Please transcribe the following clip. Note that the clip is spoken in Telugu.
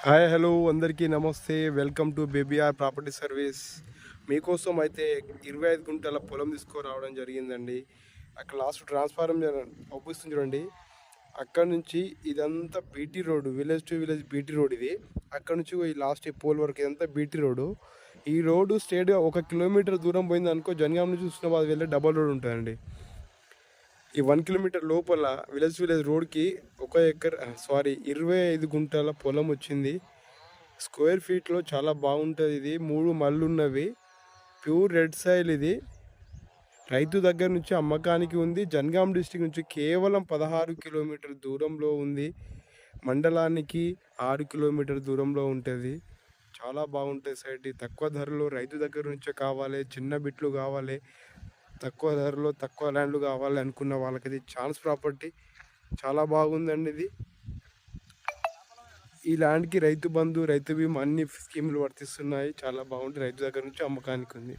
హాయ్ హలో అందరికీ నమస్తే. వెల్కమ్ టు బేబీఆర్ ప్రాపర్టీ సర్వీస్. మీకోసం అయితే 25 గుంటల పొలం తీసుకురావడం జరిగిందండి. అక్కడ లాస్ట్ ట్రాన్స్ఫార్మర్ అవుపిస్తుంది చూడండి. అక్కడ నుంచి ఇదంతా BT road, village to village BT road ఇది. అక్కడ నుంచి ఈ లాస్ట్ ఈ పోల్ వరకు ఇదంతా బీటీ రోడ్డు. ఈ రోడ్డు స్ట్రేట్గా 1 కిలోమీటర్ దూరం పోయింది అనుకో, జనగాం నుంచి హుస్నాబాద్ వెళ్ళే డబల్ రోడ్ ఉంటుందండి. ఈ 1 కిలోమీటర్ లోపల విలేజ్ రోడ్కి 25 గుంటల పొలం వచ్చింది. స్క్వేర్ ఫీట్లో చాలా బాగుంటుంది. ఇది 3 మళ్ళు ఉన్నవి, ప్యూర్ రెడ్ సాయిల్. ఇది రైతు దగ్గర నుంచి అమ్మకానికి ఉంది. జనగాం డిస్టిక్ నుంచి కేవలం 16 కిలోమీటర్ దూరంలో ఉంది. మండలానికి 6 కిలోమీటర్ దూరంలో ఉంటుంది. చాలా బాగుంటుంది సైట్. తక్కువ ధరలో రైతు దగ్గర నుంచే కావాలి, చిన్న బిట్లు కావాలి, తక్కువ ధరలో తక్కువ ల్యాండ్లు కావాలి అనుకున్న వాళ్ళకి ఇది ఛాన్స్ ప్రాపర్టీ. చాలా బాగుందండి ఇది. ఈ ల్యాండ్కి రైతు బంధు, రైతు బీమా అన్ని స్కీములు వర్తిస్తున్నాయి. చాలా బాగుంటుంది. రైతు దగ్గర నుంచి అమ్మకానికి ఉంది.